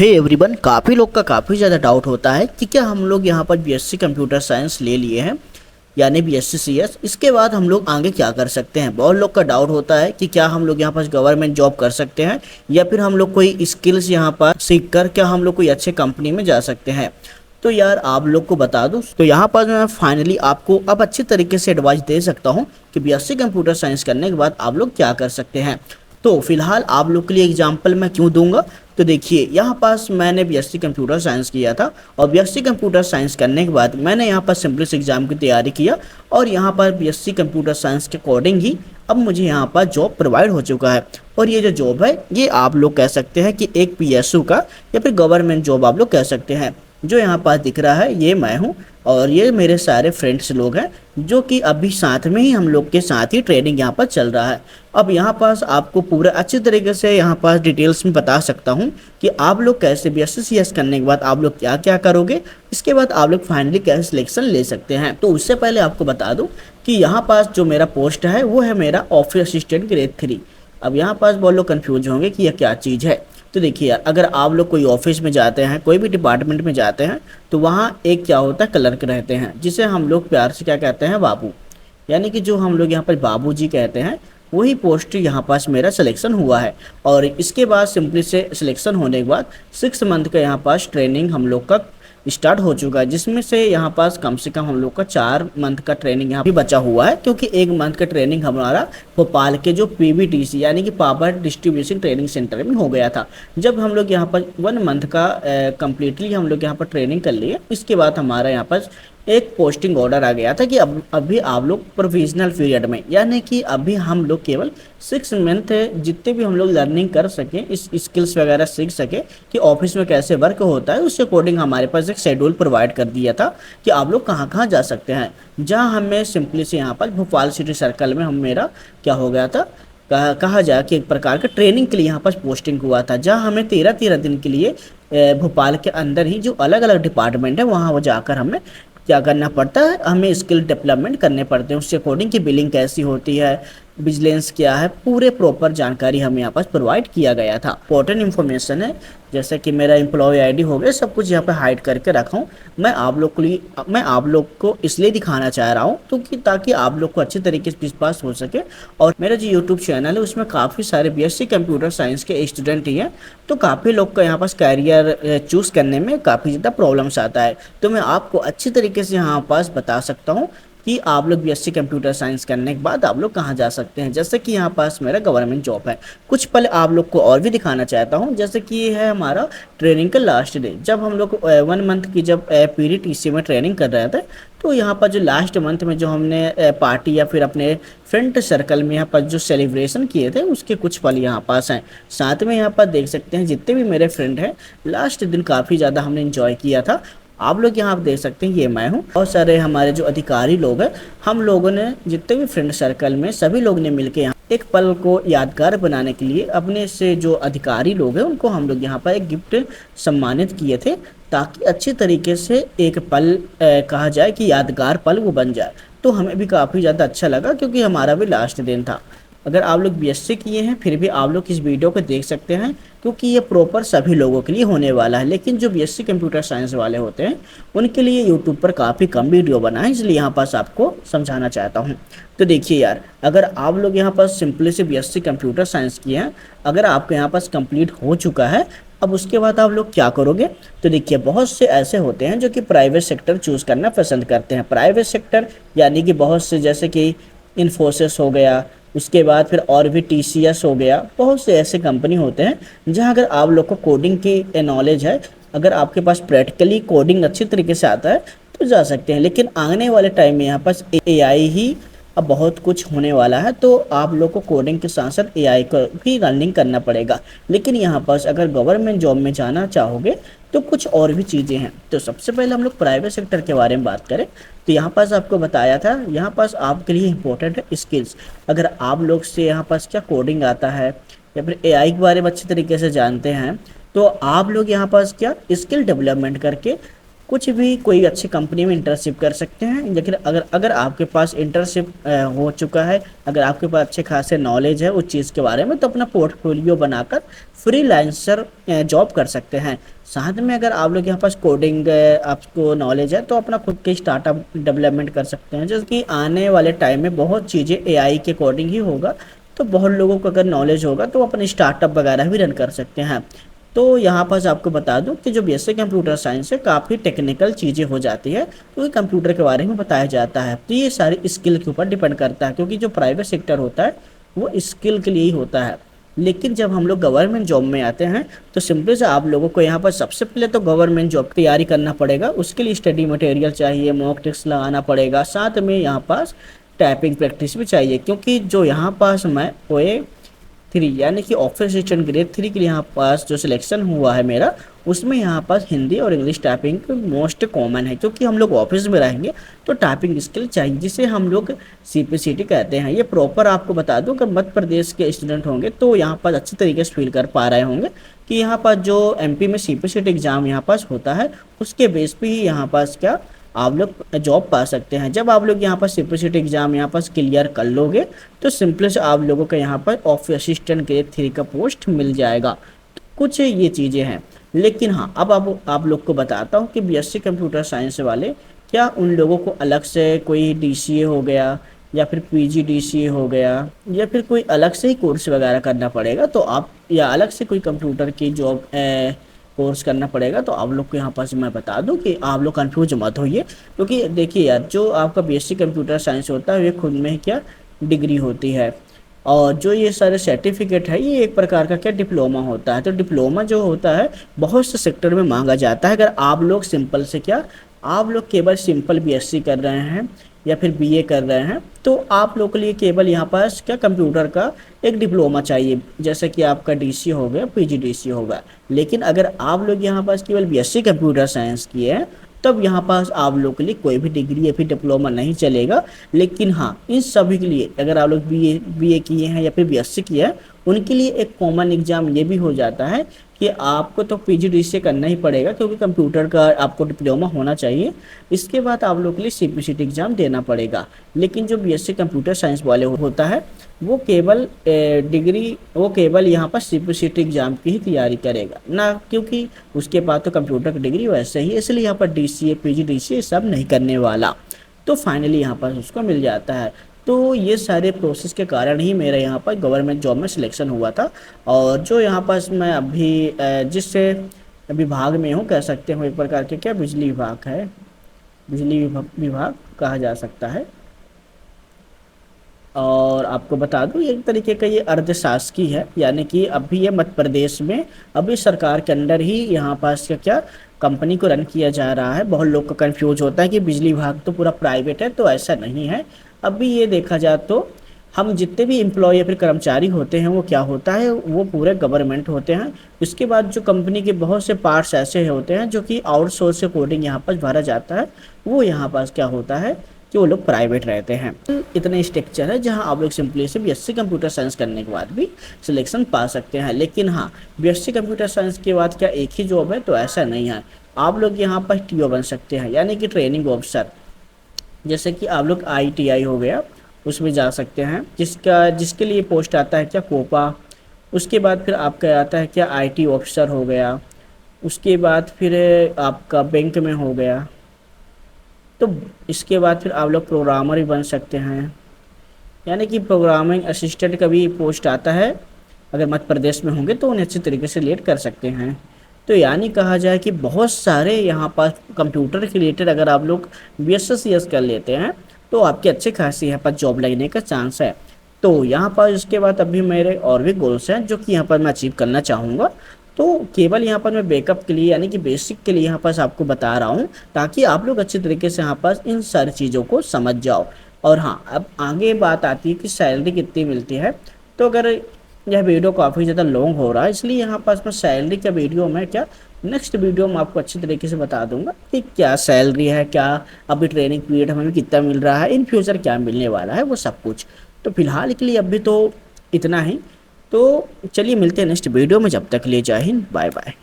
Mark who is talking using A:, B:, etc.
A: Hey everyone, काफ़ी लोग का काफ़ी ज़्यादा डाउट होता है कि क्या हम लोग यहाँ पर बीएससी कंप्यूटर साइंस ले लिए हैं यानी बीएससी सीएस, इसके बाद हम लोग आगे क्या कर सकते हैं। बहुत लोग का डाउट होता है कि क्या हम लोग यहाँ पर गवर्नमेंट जॉब कर सकते हैं या फिर हम लोग कोई स्किल्स यहाँ पर सीख कर क्या हम लोग कोई अच्छे कंपनी में जा सकते हैं। तो यार आप लोग को बता दूं, तो यहाँ पर मैं फाइनली आपको अब अच्छी तरीके से एडवाइस दे सकता हूँ कि बीएससी कंप्यूटर साइंस करने के बाद आप लोग क्या कर सकते हैं। तो फिलहाल आप लोग के लिए एग्जाम्पल मैं क्यों दूंगा, तो देखिए यहाँ पास मैंने बीएससी कंप्यूटर साइंस किया था और बीएससी कंप्यूटर साइंस करने के बाद मैंने यहाँ पर सिम्प्लिस एग्जाम की तैयारी किया और यहाँ पर बीएससी कंप्यूटर साइंस के अकॉर्डिंग ही अब मुझे यहाँ पर जॉब प्रोवाइड हो चुका है। और ये जो जॉब है ये आप लोग कह सकते हैं कि एक पीएसयू का या फिर गवर्नमेंट जॉब आप लोग कह सकते हैं। जो यहाँ पास दिख रहा है ये मैं हूँ और ये मेरे सारे फ्रेंड्स लोग हैं जो कि अभी साथ में ही हम लोग के साथ ही ट्रेनिंग यहाँ पर चल रहा है। अब यहाँ पास आपको पूरा अच्छी तरीके से यहाँ पास डिटेल्स में बता सकता हूँ कि आप लोग कैसे बीएससी सीएस करने के बाद आप लोग क्या क्या करोगे, इसके बाद आप लोग फाइनली कैसे सिलेक्शन ले सकते हैं। तो उससे पहले आपको बता दूँ कि यहाँ पास जो मेरा पोस्ट है वो है मेरा ऑफिस असिस्टेंट ग्रेड 3। अब यहाँ पास बहुत लोग कन्फ्यूज होंगे कि यह क्या चीज़ है। तो देखिए यार, अगर आप लोग कोई ऑफिस में जाते हैं, कोई भी डिपार्टमेंट में जाते हैं, तो वहाँ एक क्या होता है क्लर्क रहते हैं जिसे हम लोग प्यार से क्या कहते हैं, बाबू, यानी कि जो हम लोग यहाँ पर बाबू जी कहते हैं, वही पोस्ट यहाँ पास मेरा सिलेक्शन हुआ है। और इसके बाद सिंपली से सिलेक्शन होने के बाद 6 मंथ का यहाँ पास ट्रेनिंग हम लोग का स्टार्ट हो चुका है, जिसमें से यहाँ पास कम से कम हम लोग का 4 मंथ का ट्रेनिंग यहाँ भी बचा हुआ है, क्योंकि 1 मंथ का ट्रेनिंग हमारा भोपाल के जो पीवीटीसी यानी कि पावर डिस्ट्रीब्यूशन ट्रेनिंग सेंटर में हो गया था। जब हम लोग यहाँ पर 1 मंथ का कम्प्लीटली हम लोग यहाँ पर ट्रेनिंग कर लिए, इसके बाद हमारा यहाँ पर एक पोस्टिंग ऑर्डर आ गया था कि अभी आप लोग प्रोविजनल पीरियड में, यानी कि अभी हम लोग केवल 6 मंथ जितने भी हम लोग लर्निंग कर सकें, इस स्किल्स वगैरह सीख सके कि ऑफिस में कैसे वर्क होता है, उसके अकॉर्डिंग हमारे पास एक शेड्यूल प्रोवाइड कर दिया था कि आप लोग कहाँ कहाँ जा सकते हैं। जहाँ हमें सिंपली से यहाँ पर भोपाल सिटी सर्कल में मेरा क्या हो गया था, कहा जाए कि एक प्रकार का ट्रेनिंग के लिए यहाँ पर पोस्टिंग हुआ था, जहाँ हमें 13 दिन के लिए भोपाल के अंदर ही जो अलग अलग डिपार्टमेंट है वहाँ वो जाकर हमें क्या करना पड़ता है, हमें स्किल डेवलपमेंट करने पड़ते हैं। उसके अकॉर्डिंग की बिलिंग कैसी होती है, विजिलेंस क्या है, पूरे प्रॉपर जानकारी हमें यहाँ पर प्रोवाइड किया गया था। इंपॉर्टेंट इन्फॉर्मेशन है, जैसे कि मेरा एम्प्लॉय आईडी हो गया, सब कुछ यहाँ पर हाइड करके रखा हूँ। मैं आप लोग को इसलिए दिखाना चाह रहा हूँ तो कि ताकि आप लोग को अच्छे तरीके से विश्वास हो सके। और मेरा जो यूट्यूब चैनल है उसमें काफ़ी सारे बीएससी कंप्यूटर साइंस के स्टूडेंट ही हैं, तो काफ़ी लोग को यहाँ पास कैरियर चूज़ करने में काफ़ी ज़्यादा प्रॉब्लम्स आता है। तो मैं आपको अच्छी तरीके से यहाँ पास बता सकता हूँ कि आप लोग बीएससी कंप्यूटर साइंस करने के बाद आप लोग कहाँ जा सकते हैं। जैसे कि यहाँ पास मेरा गवर्नमेंट जॉब है, कुछ पल आप लोग को और भी दिखाना चाहता हूँ। जैसे कि ये है हमारा ट्रेनिंग का लास्ट डे, जब हम लोग 1 मंथ की जब पीडीटीसी में ट्रेनिंग कर रहे थे, तो यहाँ पर जो लास्ट मंथ में जो हमने पार्टी या फिर अपने फ्रेंड सर्कल में यहाँ पर जो सेलिब्रेशन किए थे उसके कुछ पल यहाँ पास हैं। साथ में यहाँ पर देख सकते हैं जितने भी मेरे फ्रेंड हैं, लास्ट दिन काफ़ी ज़्यादा हमने इंजॉय किया था। आप लोग यहाँ देख सकते हैं, ये मैं हूँ। बहुत सारे हमारे जो अधिकारी लोग हैं, हम लोगों ने जितने भी फ्रेंड सर्कल में सभी लोग ने मिलकर यहाँ एक पल को यादगार बनाने के लिए अपने से जो अधिकारी लोग हैं उनको हम लोग यहाँ पर एक गिफ्ट सम्मानित किए थे, ताकि अच्छी तरीके से एक पल कहा जाए कि यादगार पल वो बन जाए। तो हमें भी काफ़ी ज़्यादा अच्छा लगा, क्योंकि हमारा भी लास्ट दिन था। अगर आप लोग बीएससी किए हैं फिर भी आप लोग इस वीडियो को देख सकते हैं, क्योंकि ये प्रॉपर सभी लोगों के लिए होने वाला है। लेकिन जो बीएससी कंप्यूटर साइंस वाले होते हैं उनके लिए यूट्यूब पर काफ़ी कम वीडियो बना है, इसलिए यहाँ पास आपको समझाना चाहता हूँ। तो देखिए यार, अगर आप लोग यहाँ पास सिंपली से बीएससी कंप्यूटर साइंस किए हैं, अगर आपके यहाँ पास कंप्लीट हो चुका है, अब उसके बाद आप लोग क्या करोगे। तो देखिए, बहुत से ऐसे होते हैं जो कि प्राइवेट सेक्टर चूज़ करना पसंद करते हैं। प्राइवेट सेक्टर यानी कि बहुत से, जैसे कि इन्फोसिस हो गया, उसके बाद फिर और भी टीसीएस हो गया, बहुत से ऐसे कंपनी होते हैं जहां अगर आप लोग को कोडिंग की नॉलेज है, अगर आपके पास प्रैक्टिकली कोडिंग अच्छी तरीके से आता है तो जा सकते हैं। लेकिन आने वाले टाइम में यहाँ पास एआई ही अब बहुत कुछ होने वाला है, तो आप लोग को कोडिंग के साथ साथ एआई को भी रनिंग करना पड़ेगा। लेकिन यहाँ पास अगर गवर्नमेंट जॉब में जाना चाहोगे तो कुछ और भी चीज़ें हैं। तो सबसे पहले हम लोग प्राइवेट सेक्टर के बारे में बात करें, तो यहाँ पास आपको बताया था, यहाँ पास आपके लिए इंपॉर्टेंट है स्किल्स। अगर आप लोग से यहाँ पास क्या कोडिंग आता है या फिर एआई के बारे में अच्छी तरीके से जानते हैं, तो आप लोग यहाँ पास क्या स्किल डेवलपमेंट करके कुछ भी कोई अच्छी कंपनी में इंटर्नशिप कर सकते हैं। लेकिन अगर अगर आपके पास इंटर्नशिप हो चुका है, अगर आपके पास अच्छे खासे नॉलेज है उस चीज़ के बारे में, तो अपना पोर्टफोलियो बनाकर फ्रीलांसर जॉब कर सकते हैं। साथ में अगर आप लोग यहाँ पास कोडिंग आपको नॉलेज है तो अपना खुद के स्टार्टअप डेवलपमेंट कर सकते हैं, जैसे कि आने वाले टाइम में बहुत चीज़ें एआई के अकॉर्डिंग ही होगा। तो बहुत लोगों को अगर नॉलेज होगा तो अपने स्टार्टअप वगैरह भी रन कर सकते हैं। तो यहाँ पास आपको बता दूं कि जो बीएससी कंप्यूटर साइंस है काफ़ी टेक्निकल चीज़ें हो जाती है, क्योंकि कंप्यूटर के बारे में बताया जाता है। तो ये सारी स्किल के ऊपर डिपेंड करता है, क्योंकि जो प्राइवेट सेक्टर होता है वो स्किल के लिए ही होता है। लेकिन जब हम लोग गवर्नमेंट जॉब में आते हैं तो सिंपली से आप लोगों को यहाँ पर सबसे पहले तो गवर्नमेंट जॉब की तैयारी करना पड़ेगा। उसके लिए स्टडी मटेरियल चाहिए, मॉक टेस्ट लगाना पड़ेगा, साथ में यहाँ पास टाइपिंग प्रैक्टिस भी चाहिए। क्योंकि जो यहाँ पास मैं ओए 3 यानी कि ऑफिस असिस्टेंट ग्रेड 3 के लिए यहाँ पास जो सिलेक्शन हुआ है मेरा, उसमें यहाँ पास हिंदी और इंग्लिश टाइपिंग मोस्ट कॉमन है, क्योंकि हम लोग ऑफिस में रहेंगे तो टाइपिंग स्किल चाहिए, जिसे हम लोग सीपीसीटी कहते हैं। ये प्रॉपर आपको बता दूं कि मध्य प्रदेश के स्टूडेंट होंगे तो यहाँ पास अच्छी तरीके से फील कर पा रहे होंगे कि यहाँ पास जो एमपी में सीपीसीटी एग्ज़ाम यहाँ पास होता है उसके बेस पे ही यहाँ पास क्या आप लोग जॉब पा सकते हैं। जब आप लोग यहाँ पर सीपीसीटी एग्ज़ाम यहाँ पास क्लियर कर लोगे तो सिंपली से आप लोगों को यहाँ पर ऑफिस असिस्टेंट ग्रेड 3 का पोस्ट मिल जाएगा। तो कुछ ये चीज़ें हैं। लेकिन हाँ, अब आप लोग को बताता हूँ कि बीएससी कंप्यूटर साइंस वाले क्या उन लोगों को अलग से कोई डीसीए हो गया या फिर पीजीडीसीए हो गया या फिर कोई अलग से ही कोर्स वगैरह करना पड़ेगा, तो आप या अलग से कोई कंप्यूटर की जॉब कोर्स करना पड़ेगा। तो आप लोग को यहाँ पास मैं बता दूं कि आप लोग कंफ्यूज मत होइए, क्योंकि देखिए यार, जो आपका बीएससी कंप्यूटर साइंस होता है ये खुद में ही क्या डिग्री होती है, और जो ये सारे सर्टिफिकेट है ये एक प्रकार का क्या डिप्लोमा होता है। तो डिप्लोमा जो होता है बहुत से सेक्टर में मांगा जाता है। अगर आप लोग सिंपल से क्या आप लोग केवल सिंपल बीएससी कर रहे हैं या फिर बीए कर रहे हैं तो आप लोग के लिए केवल यहाँ पास क्या कंप्यूटर का एक डिप्लोमा चाहिए, जैसे कि आपका डीसी हो गया, पीजीडीसी होगा। लेकिन अगर आप लोग यहाँ पास केवल बीएससी कंप्यूटर साइंस किए हैं तब यहाँ पास आप लोग के लिए कोई भी डिग्री या फिर डिप्लोमा नहीं चलेगा। लेकिन हाँ, इन सभी के लिए अगर आप लोग बीए किए हैं या फिर बीएससी किया है उनके लिए एक कॉमन एग्जाम ये भी हो जाता है कि आपको तो पीजीडीसीए करना ही पड़ेगा, क्योंकि कंप्यूटर का आपको डिप्लोमा होना चाहिए। इसके बाद आप लोग के लिए सीपीसीटी एग्ज़ाम देना पड़ेगा। लेकिन जो बीएससी कंप्यूटर साइंस वाले होता है वो केवल वो केवल यहाँ पर सीपीसीटी एग्ज़ाम की ही तैयारी करेगा ना, क्योंकि उसके बाद तो कंप्यूटर की डिग्री वैसे ही, इसलिए यहाँ पर डीसीए पीजीडीसीए सब नहीं करने वाला। तो फाइनली यहाँ पर उसको मिल जाता है। तो ये सारे प्रोसेस के कारण ही मेरा यहाँ पर गवर्नमेंट जॉब में सिलेक्शन हुआ था। और जो यहाँ पास मैं अभी जिस विभाग में हूँ कह सकते हो एक प्रकार के क्या बिजली विभाग है, बिजली विभाग कहा जा सकता है। और आपको बता दूं एक तरीके का ये अर्धशासकीय है, यानी कि अभी ये मध्य प्रदेश में अभी सरकार के अंडर ही यहाँ पास का क्या कंपनी को रन किया जा रहा है। बहुत लोग को कंफ्यूज होता है कि बिजली विभाग तो पूरा प्राइवेट है, तो ऐसा नहीं है। अभी ये देखा जाए तो हम जितने भी एम्प्लॉय या फिर कर्मचारी होते हैं वो क्या होता है वो पूरे गवर्नमेंट होते हैं। उसके बाद जो कंपनी के बहुत से पार्ट्स ऐसे होते हैं जो कि आउटसोर्स से कोडिंग यहाँ पास भरा जाता है, वो यहाँ पास क्या होता है कि वो लोग प्राइवेट रहते हैं। इतने स्ट्रक्चर है जहाँ आप लोग सिंपली से बीएससी कंप्यूटर साइंस करने के बाद भी सिलेक्शन पा सकते हैं। लेकिन हाँ, बीएससी कंप्यूटर साइंस के बाद क्या एक ही जॉब है, तो ऐसा नहीं है। आप लोग यहाँ पर टीओ बन सकते हैं, यानी कि ट्रेनिंग ऑफिसर। जैसे कि आप लोग आईटीआई हो गया उसमें जा सकते हैं, जिसके लिए पोस्ट आता है क्या कोपा। उसके बाद फिर आपका आता है क्या आईटी ऑफिसर हो गया। उसके बाद फिर आपका बैंक में हो गया। तो इसके बाद फिर आप लोग प्रोग्रामर भी बन सकते हैं, यानी कि प्रोग्रामिंग असिस्टेंट का भी पोस्ट आता है। अगर मध्य प्रदेश में होंगे तो उन्हें अच्छी तरीके से लीड कर सकते हैं। तो यानी कहा जाए कि बहुत सारे यहाँ पास कंप्यूटर के रिलेटेड अगर आप लोग बीएससी कर लेते हैं तो आपकी अच्छी खासी यहाँ पर जॉब लगने का चांस है। तो यहाँ पर इसके बाद अभी मेरे और भी गोल्स हैं जो कि यहाँ पर मैं अचीव करना चाहूँगा। तो केवल यहाँ पर मैं बैकअप के लिए यानी कि बेसिक के लिए यहाँ पास आपको बता रहा हूँ, ताकि आप लोग अच्छे तरीके से यहाँ पास इन सारी चीज़ों को समझ जाओ। और हाँ, अब आगे बात आती है कि सैलरी कितनी मिलती है। तो अगर यह वीडियो काफ़ी ज़्यादा लॉन्ग हो रहा है, इसलिए यहाँ पास मैं सैलरी का वीडियो में क्या नेक्स्ट वीडियो में आपको अच्छी तरीके से बता दूंगा कि क्या सैलरी है, क्या अभी ट्रेनिंग पीरियड हमें कितना मिल रहा है, इन फ्यूचर क्या मिलने वाला है, वो सब कुछ। तो फिलहाल के लिए अभी तो इतना ही। तो चलिए मिलते हैं नेक्स्ट वीडियो में, जब तक ले जय हिंद, बाय बाय।